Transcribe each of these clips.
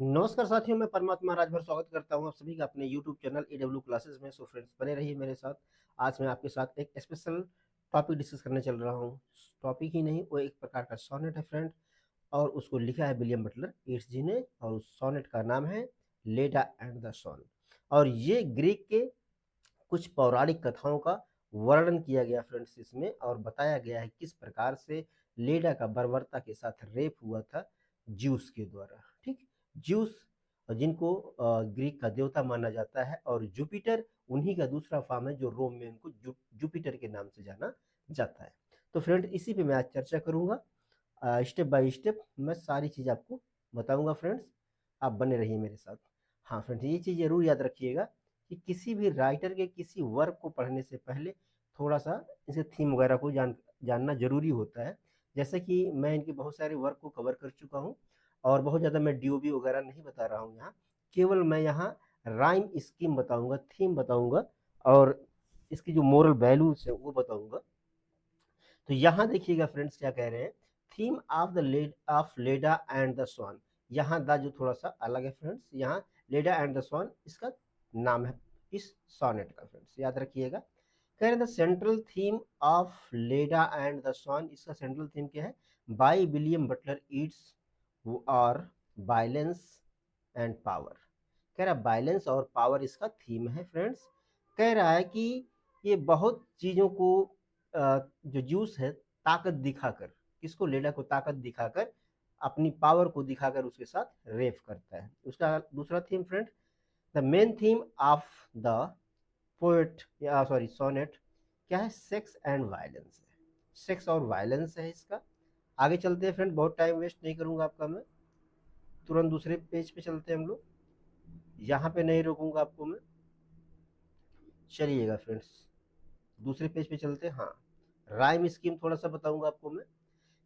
नमस्कार साथियों, मैं परमात्मा राजभर स्वागत करता हूं आप सभी का अपने YouTube चैनल AW क्लासेस में। सो फ्रेंड्स, बने रहिए मेरे साथ। आज मैं आपके साथ एक स्पेशल टॉपिक डिस्कस करने चल रहा हूं। टॉपिक ही नहीं, वो एक प्रकार का सोनेट है फ्रेंड, और उसको लिखा है विलियम बटलर ईट्स जी ने, और उस सोनेट का नाम है लेडा एंड द सन। और ये ग्रीक के कुछ पौराणिक कथाओं का वर्णन किया गया फ्रेंड्स इसमें, और बताया गया है किस प्रकार से लेडा का बर्बरता के साथ रेप हुआ था ज्यूस के द्वारा। ठीक, ज्यूस जिनको ग्रीक का देवता माना जाता है, और जुपिटर उन्हीं का दूसरा फॉर्म है जो रोम में उनको जुपिटर के नाम से जाना जाता है। तो फ्रेंड, इसी पे मैं आज चर्चा करूंगा। स्टेप बाय स्टेप मैं सारी चीज़ आपको बताऊंगा फ्रेंड्स, आप बने रहिए मेरे साथ। हाँ फ्रेंड्स, ये चीज़ जरूर याद रखिएगा कि किसी भी राइटर के किसी वर्क को पढ़ने से पहले थोड़ा सा इसे थीम वगैरह को जानना जरूरी होता है। जैसे कि मैं इनके बहुत सारे वर्क को कवर कर चुका हूँ, और बहुत ज़्यादा मैं डीओबी वगैरह नहीं बता रहा हूँ यहाँ। केवल मैं यहाँ राइम स्कीम बताऊंगा, थीम बताऊंगा, और इसकी जो मोरल वैल्यूज है वो बताऊंगा। तो यहाँ देखिएगा फ्रेंड्स, क्या कह रहे हैं, थीम ऑफ द लेड of Leda and the Swan. यहाँ द जो थोड़ा सा अलग है फ्रेंड्स, यहाँ लेडा एंड द स्वान इसका नाम है इस सोनेट का। फ्रेंड्स याद रखिएगा, कह रहे the central theme of Leda and the Swan, इसका सेंट्रल थीम क्या है, बाय विलियम बटलर ईट्स और वायलेंस एंड पावर। कह रहा है वायलेंस और पावर इसका थीम है फ्रेंड्स। कह रहा है कि ये बहुत चीजों को जो जूस है ताकत दिखाकर, किसको, लेडा को ताकत दिखाकर, अपनी पावर को दिखाकर उसके साथ रेप करता है। उसका दूसरा theme friend, the main theme of the poet या सॉरी सोनेट क्या है, सेक्स एंड वायलेंस है। सेक्स और वायलेंस है इसका। आगे चलते हैं फ्रेंड, बहुत टाइम वेस्ट नहीं करूंगा आपका मैं, तुरंत दूसरे पेज पे चलते हैं हम लोग। यहाँ पे नहीं रोकूंगा आपको मैं, चलिएगा फ्रेंड्स दूसरे पेज पे चलते हैं। हाँ, राइम स्कीम थोड़ा सा बताऊंगा आपको मैं।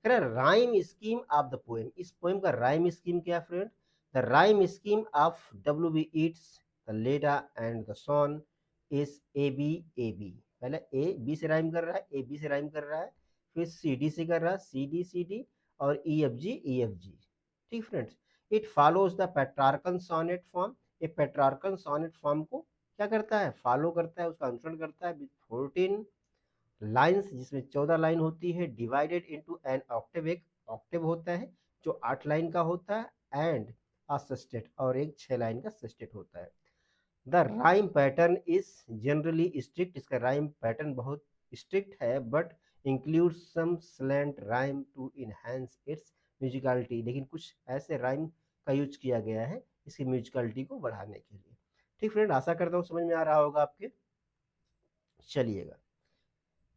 कह रहा है rhyme scheme of the poem, इस पोएम का राइम स्कीम क्या friend, the rhyme scheme of W.B. Yeats the Leda and the Swan is A B. पहले ए बी से राइम कर रहा है, ए बी से राइम कर रहा है, फिर सी डी से कर रहा है, सी डी, और ई एफ जी। ठीक friends, it follows the Petrarchan sonnet form. ये पेट्रार्कन सोनेट फॉर्म को क्या करता है, फॉलो करता है, उसका अनुसरण करता है, विद 14 लाइन्स, जिसमें 14 लाइन होती है, डिवाइडेड इनटू एन ऑक्टेव। एक ऑक्टेव होता है जो 8 लाइन का होता है, एंड अ सेस्टेट, और एक 6 लाइन का सेस्टेट होता है। The rhyme pattern is generally strict, इसका राइम पैटर्न बहुत स्ट्रिक्ट है, but include some slant rhyme to enhance its musicality. लेकिन कुछ ऐसे राइम का यूज किया गया है इसकी म्यूजिकलिटी को बढ़ाने के लिए। ठीक फ्रेंड, आशा करता हूँ समझ में आ रहा होगा आपके। चलिएगा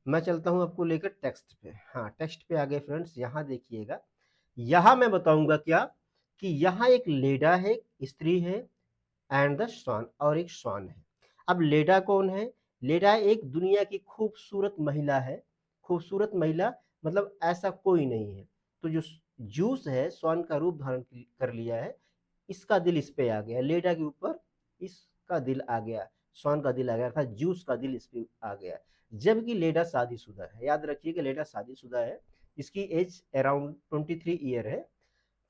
मैं चलता हूं आपको लेकर टेक्स्ट पे। हाँ, टेक्स्ट पे आ गए फ्रेंड्स। यहाँ देखिएगा, यहाँ मैं बताऊंगा क्या, कि यहाँ एक लेडा है, स्त्री है, एंड द स्वान, और एक स्वान है। अब लेडा कौन है, लेडा एक दुनिया की खूबसूरत महिला है। खूबसूरत महिला मतलब ऐसा कोई नहीं है। तो जो जूस है स्वान का रूप धारण कर लिया है, इसका दिल इस पे आ गया, लेडा के ऊपर इसका दिल आ गया, स्वान का दिल आ गया था, जूस का दिल इस पे आ गया। जबकि लेडा शादीशुदा है, याद रखिए कि लेडा शादीशुदा है, इसकी एज अराउंड 23 ईयर है।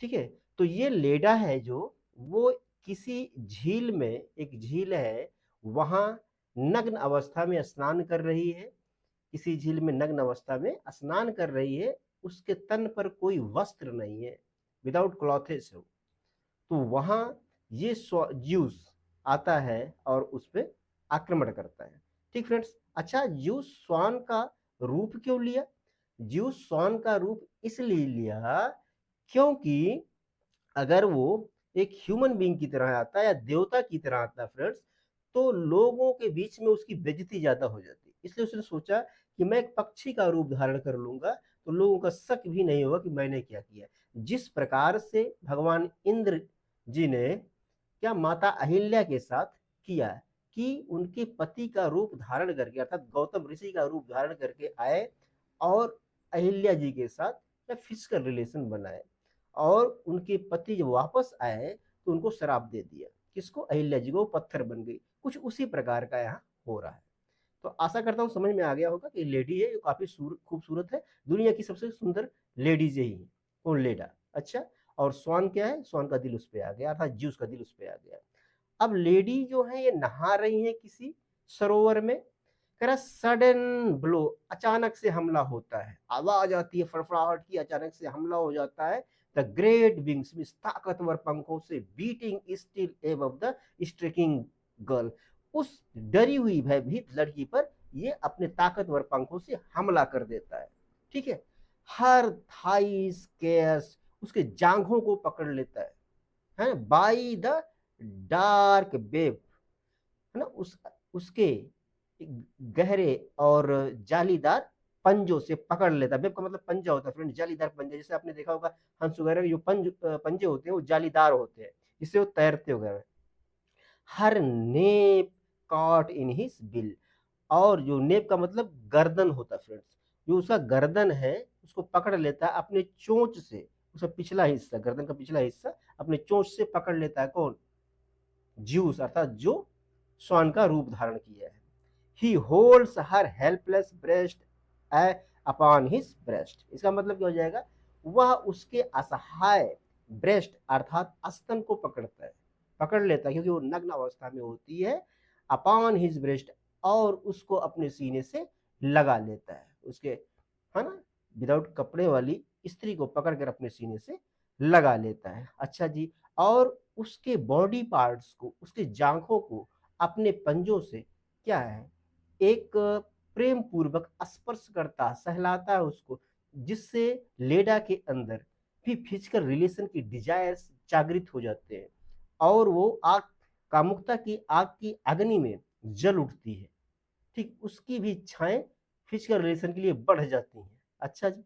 ठीक है, तो ये लेडा है जो, वो किसी झील में, एक झील है वहां नग्न अवस्था में स्नान कर रही है। किसी झील में नग्न अवस्था में स्नान कर रही है, उसके तन पर कोई वस्त्र नहीं है, विदाउट क्लॉथेस है। तो वहां ये ज्यूस आता है और उस पर आक्रमण करता है। ठीक फ्रेंड्स, अच्छा ज्यूस स्वान का रूप क्यों लिया, ज्यूस स्वान का रूप इसलिए लिया क्योंकि अगर वो एक ह्यूमन बीइंग की तरह आता है या देवता की तरह आता है फ्रेंड्स, तो लोगों के बीच में उसकी बेइज्जती ज्यादा हो जाती। इसलिए उसने सोचा कि मैं एक पक्षी का रूप धारण कर लूंगा, तो लोगों का शक भी नहीं होगा कि मैंने क्या किया। जिस प्रकार से भगवान इंद्र जी ने क्या माता अहिल्या के साथ किया, कि उनके पति का रूप धारण करके, अर्थात गौतम ऋषि का रूप धारण करके आए, और अहिल्या जी के साथ फिजिकल रिलेशन बनाए, और उनके पति जब वापस आए तो उनको श्राप दे दिया, किसको, अहिल्या जी को, पत्थर बन गई। कुछ उसी प्रकार का यहाँ हो रहा है। तो आशा करता हूँ समझ में आ गया होगा कि लेडी है, जो काफी खूबसूरत है, दुनिया की सबसे सुंदर लेडीज यही है, कौन, लेडा। अच्छा, और स्वान क्या है, स्वान का दिल उस पे आ गया, अर्थात ज्यूस का दिल उस पे आ गया। अब लेडी जो है ये नहा रही है किसी सरोवर में, कह रहा सडन ब्लो, अचानक से हमला होता है, आवाज आती है फड़फड़ाहट की, अचानक से हमला हो जाता है। द ग्रेट विंग्स, मींस ताकतवर पंखों से, beating still above the staggering girl, उस डरी हुई भयभीत लड़की पर ये अपने ताकतवर पंखों से हमला कर देता है। ठीक है, हर थाइस केयर्स, उसके जांघों को पकड़ लेता है बाई द डार्क वेब, है ना, उसके गहरे और जालीदार पंजों से पकड़ लेता है। वेब का मतलब पंजा होता है फ्रेंड, जालीदार पंजे, जैसे आपने देखा होगा हंस वगैरह जो पंजे होते हैं वो जालीदार होते हैं, जिससे वो तैरते वगैरह। Her nape caught in his bill, और जो नेप का मतलब गर्दन होता है फ्रेंड्स, जो उसका गर्दन है उसको पकड़ लेता है अपने चोंच से, उसका पिछला हिस्सा, गर्दन का पिछला हिस्सा अपने चोंच से पकड़ लेता है। कौन? ज्यूस, अर्थात जो स्वान का रूप धारण किया है। ही होल्ड्स हर helpless breast upon his breast, इसका मतलब क्या हो जाएगा, वह उसके असहाय ब्रेस्ट अर्थात स्तन को पकड़ता है, पकड़ लेता है, क्योंकि वो नग्न अवस्था में होती है, अपॉन हिज ब्रेस्ट, और उसको अपने सीने से लगा लेता है, उसके, है ना, विदाउट कपड़े वाली स्त्री को पकड़कर अपने सीने से लगा लेता है। अच्छा जी, और उसके बॉडी पार्ट्स को, उसके जांघों को अपने पंजों से क्या है, एक प्रेम पूर्वक स्पर्श करता, सहलाता है उसको, जिससे लेडा के अंदर भी फिजिकल रिलेशन की डिजायर्स जागृत हो जाते हैं, और वो आग, कामुकता की आग की अग्नि में जल उठती है। ठीक, उसकी भी इच्छाएं फिजिकल रिलेशन के लिए बढ़ जाती हैं। अच्छा जी,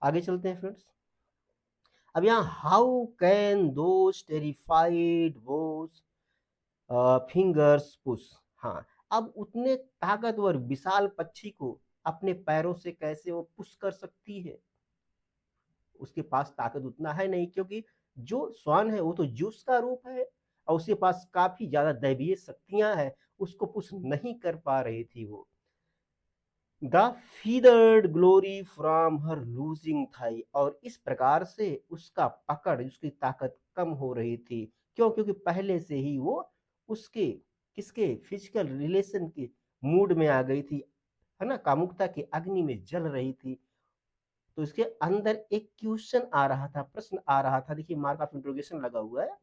आगे चलते हैं फ्रेंड्स। अब यहाँ how can those terrified vague fingers push, हाँ, अब उतने ताकतवर विशाल पक्षी को अपने पैरों से कैसे वो पुश कर सकती है, उसके पास ताकत उतना है नहीं, क्योंकि जो स्वान है वो तो जूस का रूप है, और उसके पास काफी ज्यादा दैवीय शक्तियां हैं, उसको पुश नहीं कर पा रही थी वो। The feathered glory from her loosening thigh, और इस प्रकार से उसका पकड़, उसकी ताकत कम हो रही थी। क्यों? क्योंकि पहले से ही वो उसके, किसके, फिजिकल रिलेशन के मूड में आ गई थी, है ना, कामुकता की अग्नि में जल रही थी। तो इसके अंदर एक क्वेश्चन आ रहा था, प्रश्न आ रहा था, देखिए मार्क ऑफ इंट्रोगेशन लगा हुआ है,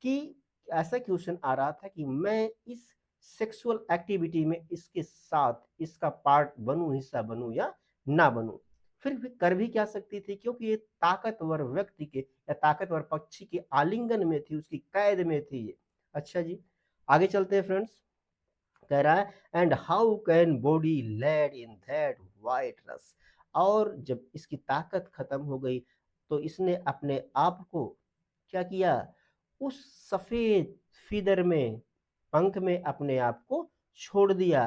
कि ऐसा क्वेश्चन आ रहा था कि मैं इस सेक्सुअल एक्टिविटी में इसके साथ इसका पार्ट बनूं, हिस्सा बनूं या ना बनूं। फिर भी कर भी क्या सकती थी, क्योंकि ये ताकतवर व्यक्ति के या ताकतवर पक्षी के आलिंगन में थी, उसकी कैद में थी ये। अच्छा जी, आगे चलते हैं फ्रेंड्स। कह रहा है and how can body laid in that white rush, और जब इसकी ताकत खत्म हो गई तो इसने अपने आप को क्या किया, उस सफेद फीदर में, पंख में अपने आप को छोड़ दिया।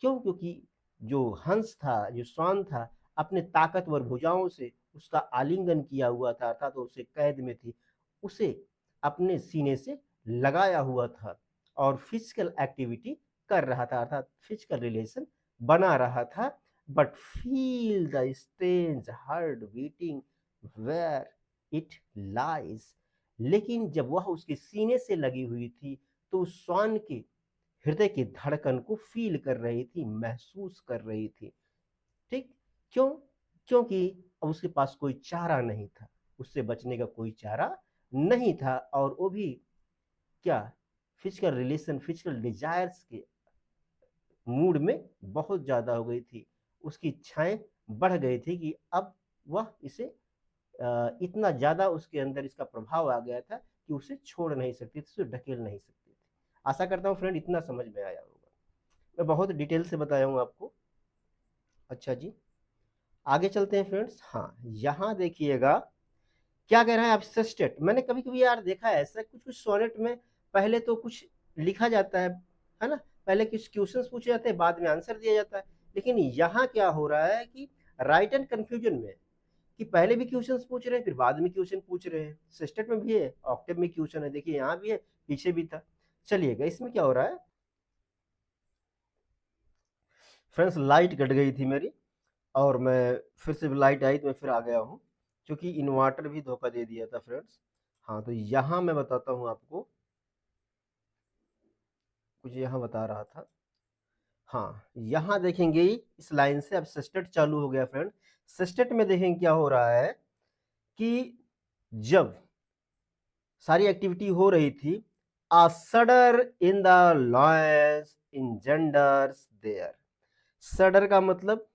क्यों? क्योंकि जो हंस था, जो स्वान था, अपने ताकतवर भुजाओं से उसका आलिंगन किया हुआ था, अर्थात तो उसे कैद में थी, उसे अपने सीने से लगाया हुआ था और फिजिकल एक्टिविटी कर रहा था, अर्थात फिजिकल रिलेशन बना रहा था। But feel the strange heart beating where it lies, लेकिन जब वह उसके सीने से लगी हुई थी तो उस श्वान के हृदय की धड़कन को फील कर रही थी, महसूस कर रही थी। ठीक, क्यों? क्योंकि अब उसके पास कोई चारा नहीं था, उससे बचने का कोई चारा नहीं था, और वो भी क्या, फिजिकल रिलेशन, फिजिकल डिजायर्स के मूड में बहुत ज्यादा हो गई थी, उसकी इच्छाएं बढ़ गई थी, कि अब वह इसे इतना ज्यादा उसके अंदर इसका प्रभाव आ गया था कि उसे छोड़ नहीं सकती थी, उसे ढकेल नहीं सकती थी। आशा करता हूँ फ्रेंड इतना समझ में आया होगा, मैं बहुत डिटेल से बताया हूँ आपको। अच्छा जी, आगे चलते हैं फ्रेंड्स। हाँ, यहाँ देखिएगा क्या कह रहा है, एब्स्ट्रैक्ट, मैंने कभी कभी यार देखा है ऐसा, कुछ कुछ सोनेट में पहले तो कुछ लिखा जाता है ना, पहले कुछ क्वेश्चंस पूछे जाते हैं, बाद में आंसर दिया जाता है। लेकिन यहाँ क्या हो रहा है कि राइट एंड कंफ्यूजन में, कि पहले भी क्वेश्चंस पूछ रहे हैं, फिर बाद में क्वेश्चन पूछ रहे हैं। सिस्टेट में भी है, ऑक्टेव में क्वेश्चन है, देखिए यहाँ भी है, पीछे भी था। चलिएगा, इसमें क्या हो रहा है फ्रेंड्स, लाइट कट गई थी मेरी, और मैं फिर से लाइट आई तो मैं फिर आ गया हूँ। क्योंकि इन्वर्टर भी धोखा दे दिया था फ्रेंड्स। हाँ, तो यहाँ मैं बताता हूँ आपको, कुछ यहाँ बता रहा था। हाँ, यहाँ देखेंगे इस लाइन से अब सेस्टेट चालू हो गया फ्रेंड। सेस्टेट में देखेंगे क्या हो रहा है कि जब सारी एक्टिविटी हो रही थी, a shudder in the loins engenders there। shudder का मतलब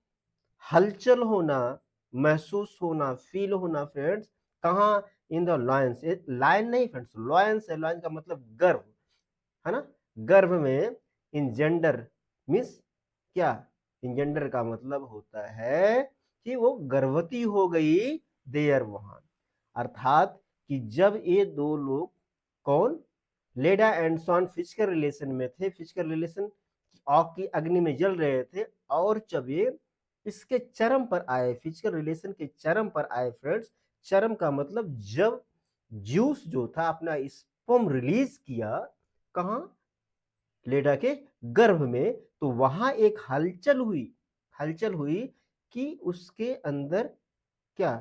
हलचल होना, महसूस होना, फील होना फ्रेंड्स। कहाँ? In the lions. लाइन नहीं फ्रेंड्स, लॉयंस है। लॉयंस का मतलब गर्भ, है ना? गर्भ में इंजेंडर मीन्स क्या? इंजेंडर का मतलब होता है कि वो गर्भवती हो गई देयर, वहां। अर्थात कि जब ये दो लोग, कौन? लेडा एंड सॉन फिजिकल रिलेशन में थे, फिजिकल रिलेशन आग की अग्नि में जल रहे थे, और जब ये इसके चरम पर आए, फिजिकल रिलेशन के चरम पर आए फ्रेंड्स। चरम का मतलब जब ज्यूस जो था अपना स्पर्म रिलीज किया, कहां? लेडा के गर्भ में, तो वहां एक हलचल हुई, हलचल हुई कि उसके अंदर क्या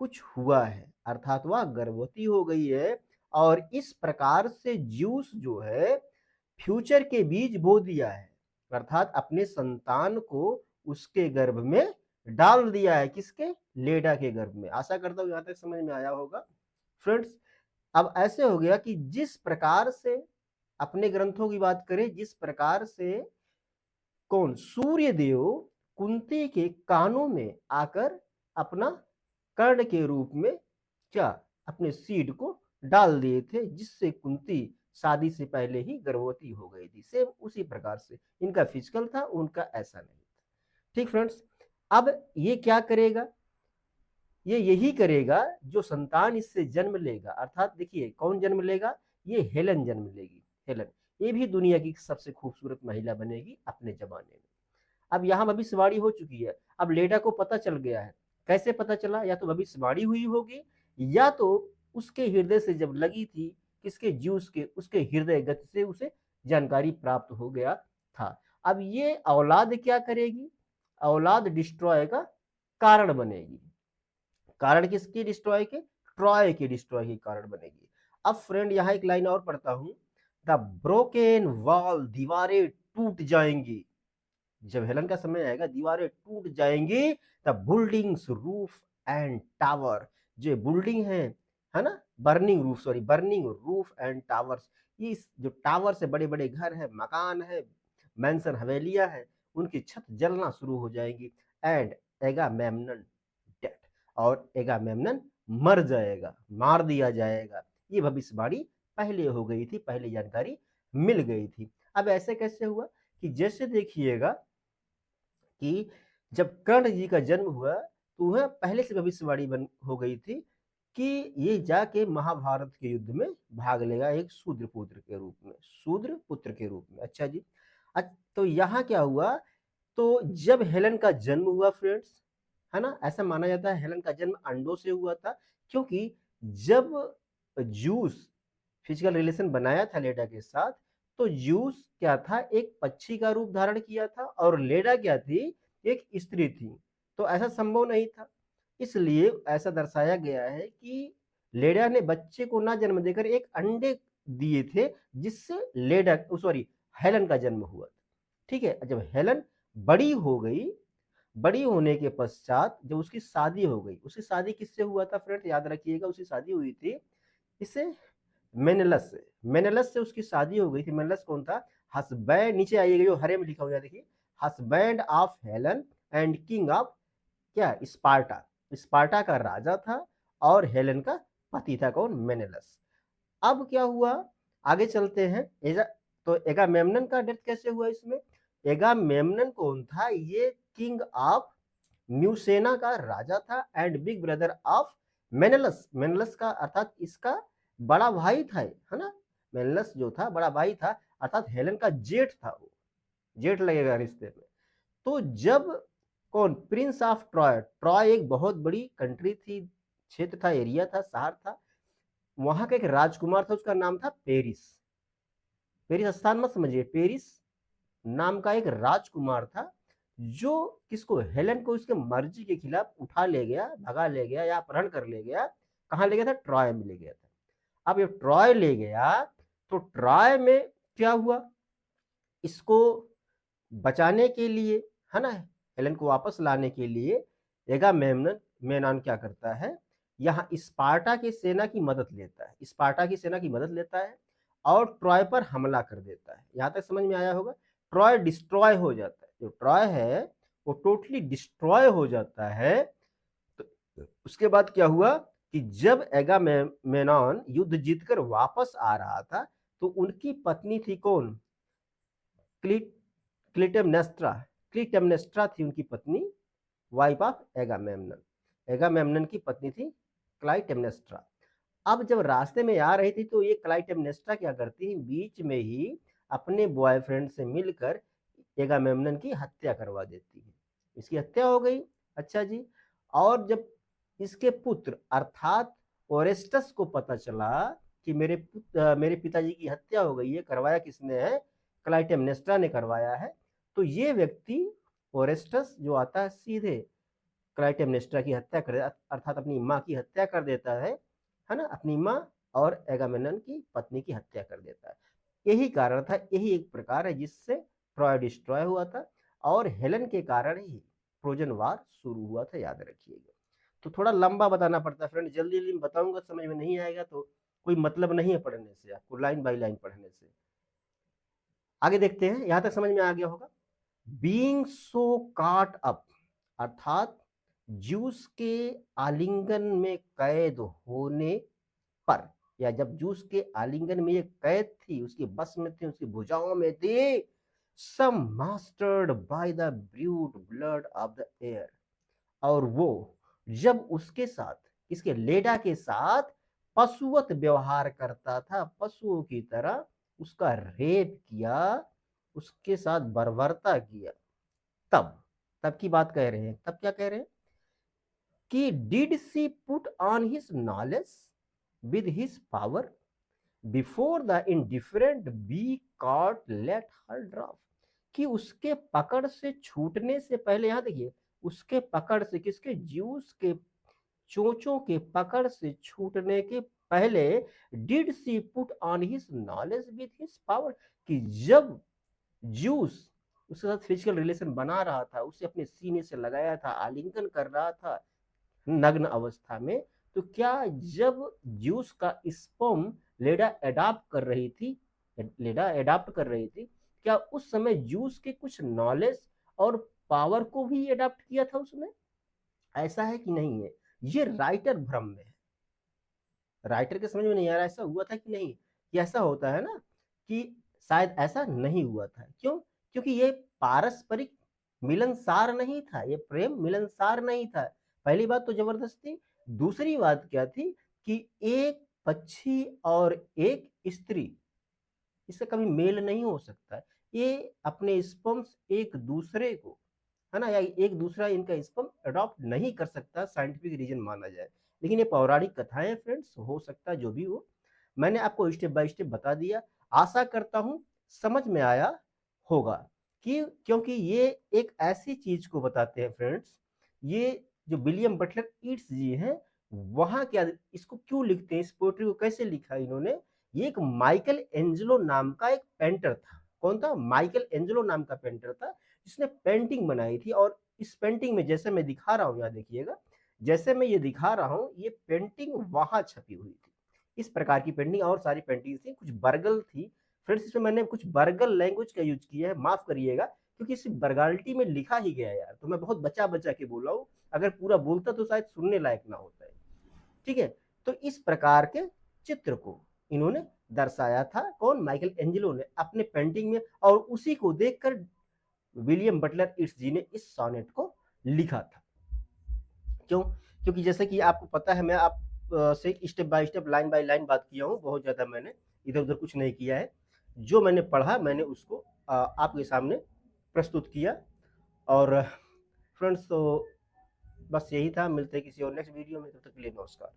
कुछ हुआ है, अर्थात वह गर्भवती हो गई है। और इस प्रकार से ज्यूस जो है फ्यूचर के बीज बो दिया है, अर्थात अपने संतान को उसके गर्भ में डाल दिया है। किसके? लेडा के गर्भ में। आशा करता हूं यहां तक समझ में आया होगा फ्रेंड्स। अब ऐसे हो गया कि जिस प्रकार से अपने ग्रंथों की बात करें, जिस प्रकार से कौन? सूर्य देव कुंती के कानों में आकर अपना कर्ण के रूप में क्या अपने सीड को डाल दिए थे, जिससे कुंती शादी से पहले ही गर्भवती हो गई थी। सेम उसी प्रकार से इनका फिजिकल था, उनका ऐसा नहीं था। ठीक फ्रेंड्स, अब ये क्या करेगा? ये यही करेगा जो संतान इससे जन्म लेगा, अर्थात देखिए कौन जन्म लेगा? ये हेलन जन्म लेगी। हेलन ये भी दुनिया की सबसे खूबसूरत महिला बनेगी अपने जमाने में। अब यहाँ भविष्यवाणी हो चुकी है। अब लेडा को पता चल गया है। कैसे पता चला? या तो भविष्यवाणी हुई होगी, या तो उसके हृदय से जब लगी थी, किसके? ज्यूस के, उसके हृदय गति से उसे जानकारी प्राप्त हो गया था। अब ये औलाद क्या करेगी? औलाद डिस्ट्रॉय का कारण बनेगी। कारण किसकी डिस्ट्रॉय के? ट्रॉय के डिस्ट्रॉय के कारण बनेगी। अब फ्रेंड यहाँ एक लाइन और पढ़ता हूं। द ब्रोकन वॉल, दीवारें टूट जाएंगी। जब हेलन का समय आएगा दीवारें टूट जाएंगी। The buildings roof and tower, जो बिल्डिंग है ना, burning roof, sorry burning roof and towers, ये जो टावर से बड़े बड़े घर है, मकान है, मैंसन हवेलियां हैं, उनकी छत जलना शुरू हो जाएंगी। एंड एगामेम्नन डेड, और एगामेम्नन मर जाएगा, मार दिया जाएगा। ये भविष्यवाणी पहले हो गई थी, पहले जानकारी मिल गई थी। अब ऐसे कैसे हुआ कि जैसे देखिएगा कि जब कर्ण जी का जन्म हुआ तो वह पहले से भविष्यवाणी बन हो गई थी कि ये जाके महाभारत के युद्ध में भाग लेगा एक शूद्र पुत्र के रूप में, शूद्र पुत्र के रूप में। अच्छा जी, तो यहाँ क्या हुआ? तो जब हेलन का जन्म हुआ फ्रेंड्स, है ना, ऐसा माना जाता है हेलन का जन्म अंडों से हुआ था, क्योंकि जब जूस फिजिकल रिलेशन बनाया था लेडा के साथ, तो जूस क्या था? एक पक्षी का रूप धारण किया था, और लेडा क्या थी? एक स्त्री थी। तो ऐसा संभव नहीं था, इसलिए ऐसा दर्शाया गया है कि लेडा ने बच्चे को ना जन्म देकर एक अंडे दिए थे, जिससे लेडा, सॉरी, हेलन का जन्म हुआ। ठीक है, जब हेलन बड़ी हो गई, बड़ी होने के पश्चात जब उसकी शादी हो गई, उसकी शादी किससे हुआ था फ्रेंड? याद रखिएगा, उसकी शादी हुई थी इससे, मेनेलस से। मेनेलस से उसकी शादी हो गई थी। मेनेलस कौन था? हस्बैंड, नीचे आइएगा जो हरे में लिखा हुआ है देखिए, husband of Helen and king of क्या? स्पार्टा। स्पार्टा का राजा था और हेलन का पति था। कौन? मेनेलस। अब क्या हुआ? आगे चलते हैं। तो एगामेम्नन का डेथ कैसे हुआ इसमें? एगामेम्नन कौन था? ये किंग ऑफ म्यूसेना का राजा था एंड बिग ब्रदर ऑफ मेनेलस। मेनेलस का अर्थात इसका बड़ा भाई था, है ना। मेनेलस जो था बड़ा भाई था, अर्थात हेलेन का जेठ था, वो जेठ लगेगा रिश्ते में। तो जब कौन? प्रिंस ऑफ ट्रॉय, ट्रॉय एक बहुत बड़ी कंट्री थी, क्षेत्र था, एरिया था, शहर था। वहां का एक राजकुमार था, उसका नाम था पेरिस। पेरिस स्थान मत समझिए, पेरिस नाम का एक राजकुमार था, जो किसको, हेलन को उसके मर्जी के खिलाफ उठा ले गया, भगा ले गया या अपहरण कर ले गया। कहाँ ले गया था? ट्रॉय में ले गया था। अब ये ट्रॉय ले गया तो ट्रॉय में क्या हुआ, इसको बचाने के लिए, है ना, हेलेन को वापस लाने के लिए एगामेमनन क्या करता है, यहाँ स्पार्टा की सेना की मदद लेता है, स्पार्टा की सेना की मदद लेता है और ट्रॉय पर हमला कर देता है। यहाँ तक समझ में आया होगा। ट्रॉय डिस्ट्रॉय हो जाता है, जो ट्रॉय है वो टोटली डिस्ट्रॉय हो जाता है। तो उसके बाद क्या हुआ कि जब एगामेमनन युद्ध जीतकर वापस आ रहा था तो उनकी पत्नी थी कौन? क्लिटेमनेस्ट्रा। क्लिटेमनेस्ट्रा थी उनकी पत्नी, वाइफ ऑफ एगामेमनन। एगामेमनन की पत्नी थी क्लाइटेमनेस्ट्रा। अब जब रास्ते में आ रही थी तो ये क्लाइटेमनेस्ट्रा क्या करती है, बीच में ही अपने बॉयफ्रेंड से मिलकर एगामेमनन की हत्या करवा देती है। इसकी हत्या हो गई। अच्छा जी। और जब इसके पुत्र अर्थात ओरेस्टस को पता चला कि मेरे पिताजी की हत्या हो गई है, करवाया किसने है? क्लाइटेमनेस्ट्रा ने करवाया है। तो ये व्यक्ति ओरेस्टस जो आता है सीधे क्लाइटेमनेस्ट्रा की हत्या कर, अर्थात अपनी माँ की हत्या कर देता है ना, अपनी माँ और एगामेमनन की पत्नी की हत्या कर देता है। यही कारण था, यही एक प्रकार है जिससे ट्रॉय डिस्ट्रॉय हुआ था और हेलन के कारण ही ट्रोजन वार शुरू हुआ था, याद रखिएगा। तो थोड़ा लंबा बताना पड़ता है फ्रेंड, जल्दी जल्दी बताऊंगा, समझ में नहीं आएगा तो कोई मतलब नहीं है पढ़ने से, आपको लाइन बाई लाइन पढ़ने से। आगे देखते हैं, यहां तक समझ में आ गया होगा। बीइंग सो काट अप, अर्थात जूस के आलिंगन में कैद होने पर, या जब जूस के आलिंगन में ये कैद थी, उसकी बस में थी, उसकी भुजाओं में थी, so mastered by the brute blood of the air, और वो जब उसके साथ, इसके लेडा के साथ पशुवत व्यवहार करता था, पशुओं की तरह उसका रेप किया, उसके साथ बर्बरता किया, तब की बात कह रहे हैं। तब क्या कह रहे हैं कि did she put on his knowledge with his power before the indifferent beak could let her drop, कि उसके पकड़ से छूटने से पहले, यहां देखिए, उसके पकड़ से, किसके? ज्यूस के चोंचों के पकड़ से छूटने के पहले, did she put on his knowledge with his power, कि जब ज्यूस उसके साथ फिजिकल रिलेशन बना रहा था, उसे अपने सीने से लगाया था, आलिंगन कर रहा था नग्न अवस्था में, तो क्या जब ज्यूस का स्पर्म लेडा एडाप्ट कर रही थी, क्या उस समय ज्यूस के कुछ नॉलेज और पावर को भी एडाप्ट किया था उसने? ऐसा है कि नहीं है? ये राइटर भ्रम में है, राइटर के समझ में नहीं आ रहा ऐसा हुआ था कि नहीं। कि ऐसा होता है ना कि शायद ऐसा नहीं हुआ था। क्यों? क्योंकि ये पारस्परिक मिलनसार नहीं था, ये प्रेम मिलनसार नहीं था। पहली बात तो जबरदस्ती, दूसरी बात क्या थी कि एक पक्षी और एक स्त्री, इससे कभी मेल नहीं हो सकता। ये अपने स्पर्म्स एक दूसरे को, है ना, या एक दूसरा इनका स्पर्म अडॉप्ट नहीं कर सकता, साइंटिफिक रीजन माना जाए। लेकिन ये पौराणिक कथाएं फ्रेंड्स, हो सकता है जो भी हो, मैंने आपको स्टेप बाय स्टेप बता दिया। आशा करता हूं समझ में आया होगा। कि क्योंकि ये एक ऐसी चीज को बताते हैं फ्रेंड्स, ये जो विलियम बटलर ईट्स जी हैं, वहां क्या, इसको क्यों लिखते हैं, इस पोएट्री को कैसे लिखा इन्होंने, ये एक माइकल एंजेलो नाम का एक पेंटर था। कौन था? माइकल एंजेलो नाम का पेंटर था, जिसने पेंटिंग बनाई थी। और इस पेंटिंग में, जैसे मैं दिखा रहा हूं, यहाँ देखिएगा, जैसे मैं ये दिखा रहा हूं, ये पेंटिंग वहां छपी हुई थी। इस प्रकार की पेंटिंग और सारी पेंटिंग थी, कुछ बर्गल थी फ्रेंड्स, इसमें मैंने कुछ बर्गल लैंग्वेज का यूज किया है, माफ करिएगा, क्योंकि इस बर्गाल्टी में लिखा ही गया है यार, तो मैं बहुत बचा बचा के बोला हूं, अगर पूरा बोलता तो शायद सुनने लायक ना होता है। ठीक है। तो इस प्रकार के चित्र को इन्होंने दर्शाया था, कौन? माइकल एंजेलो ने अपने पेंटिंग में, और उसी को देखकर विलियम बटलर ईट्स जी ने इस सोनेट को लिखा था। क्यों? क्योंकि जैसे कि आपको पता है, मैं आप से step by step, line by line बात किया हूं, बहुत ज्यादा मैंने इधर उधर कुछ नहीं किया है। जो मैंने पढ़ा मैंने उसको आपके सामने प्रस्तुत किया। और फ्रेंड्स, तो बस यही था, मिलते हैं किसी और नेक्स्ट वीडियो में, तब तक के लिए नमस्कार।